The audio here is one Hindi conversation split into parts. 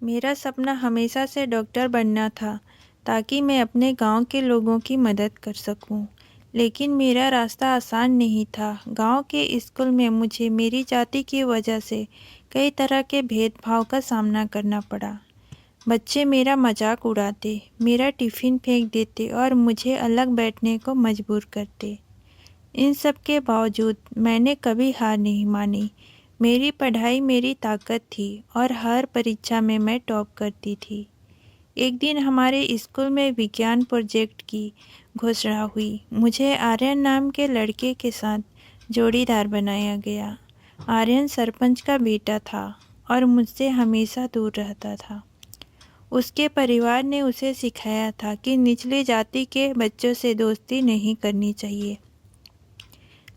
मेरा सपना हमेशा से डॉक्टर बनना था ताकि मैं अपने गांव के लोगों की मदद कर सकूं। लेकिन मेरा रास्ता आसान नहीं था। गांव के स्कूल में मुझे मेरी जाति की वजह से कई तरह के भेदभाव का सामना करना पड़ा। बच्चे मेरा मजाक उड़ाते, मेरा टिफ़िन फेंक देते और मुझे अलग बैठने को मजबूर करते। इन सब के बावजूद मैंने कभी हार नहीं मानी। मेरी पढ़ाई मेरी ताकत थी और हर परीक्षा में मैं टॉप करती थी। एक दिन हमारे स्कूल में विज्ञान प्रोजेक्ट की घोषणा हुई। मुझे आर्यन नाम के लड़के के साथ जोड़ीदार बनाया गया। आर्यन सरपंच का बेटा था और मुझसे हमेशा दूर रहता था। उसके परिवार ने उसे सिखाया था कि निचली जाति के बच्चों से दोस्ती नहीं करनी चाहिए।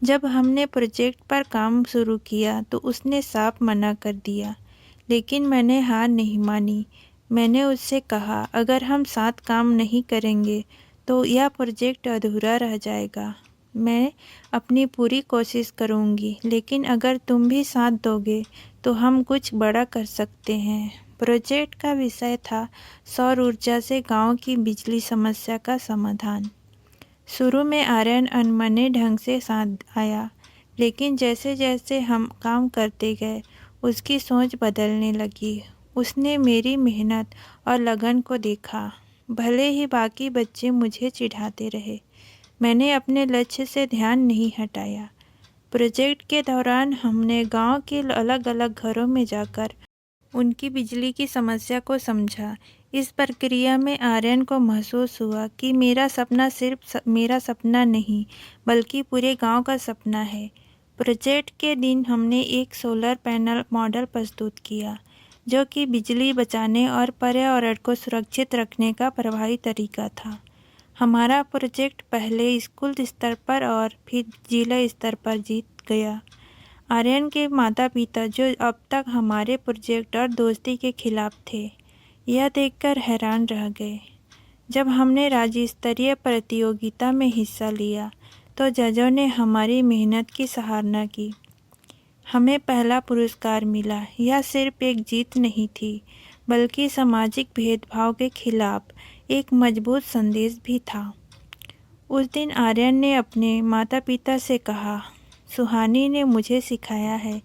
जब हमने प्रोजेक्ट पर काम शुरू किया तो उसने साफ मना कर दिया, लेकिन मैंने हार नहीं मानी। मैंने उससे कहा, अगर हम साथ काम नहीं करेंगे तो यह प्रोजेक्ट अधूरा रह जाएगा। मैं अपनी पूरी कोशिश करूंगी, लेकिन अगर तुम भी साथ दोगे तो हम कुछ बड़ा कर सकते हैं। प्रोजेक्ट का विषय था सौर ऊर्जा से गांव की बिजली समस्या का समाधान। शुरू में आर्यन अनमने ढंग से साथ आया, लेकिन जैसे जैसे हम काम करते गए उसकी सोच बदलने लगी। उसने मेरी मेहनत और लगन को देखा। भले ही बाकी बच्चे मुझे चिढ़ाते रहे, मैंने अपने लक्ष्य से ध्यान नहीं हटाया। प्रोजेक्ट के दौरान हमने गांव के अलग अलग घरों में जाकर उनकी बिजली की समस्या को समझा। इस प्रक्रिया में आर्यन को महसूस हुआ कि मेरा सपना सिर्फ मेरा सपना नहीं, बल्कि पूरे गांव का सपना है। प्रोजेक्ट के दिन हमने एक सोलर पैनल मॉडल प्रस्तुत किया, जो कि बिजली बचाने और पर्यावरण को सुरक्षित रखने का प्रभावी तरीका था। हमारा प्रोजेक्ट पहले स्कूल स्तर पर और फिर जिला स्तर पर जीत गया। आर्यन के माता पिता, जो अब तक हमारे प्रोजेक्ट और दोस्ती के खिलाफ थे, यह देखकर हैरान रह गए। जब हमने राज्य स्तरीय प्रतियोगिता में हिस्सा लिया तो जजों ने हमारी मेहनत की सराहना की। हमें पहला पुरस्कार मिला। यह सिर्फ एक जीत नहीं थी, बल्कि सामाजिक भेदभाव के खिलाफ एक मजबूत संदेश भी था। उस दिन आर्यन ने अपने माता पिता से कहा, सुहानी ने मुझे सिखाया है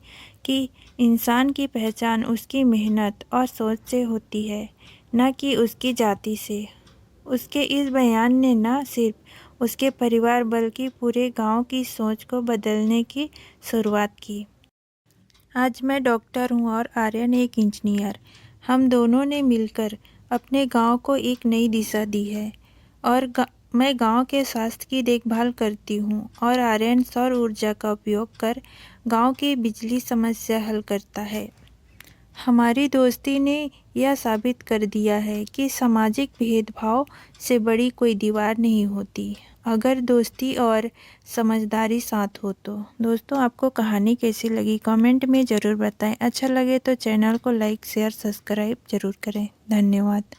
कि इंसान की पहचान उसकी मेहनत और सोच से होती है, न कि उसकी जाति से। उसके इस बयान ने न सिर्फ उसके परिवार बल्कि पूरे गांव की सोच को बदलने की शुरुआत की। आज मैं डॉक्टर हूं और आर्यन एक इंजीनियर। हम दोनों ने मिलकर अपने गांव को एक नई दिशा दी है। और मैं गांव के स्वास्थ्य की देखभाल करती हूं और आर्यन सौर ऊर्जा का उपयोग कर गांव की बिजली समस्या हल करता है। हमारी दोस्ती ने यह साबित कर दिया है कि सामाजिक भेदभाव से बड़ी कोई दीवार नहीं होती, अगर दोस्ती और समझदारी साथ हो तो। दोस्तों, आपको कहानी कैसी लगी कमेंट में ज़रूर बताएं। अच्छा लगे तो चैनल को लाइक शेयर सब्सक्राइब ज़रूर करें। धन्यवाद।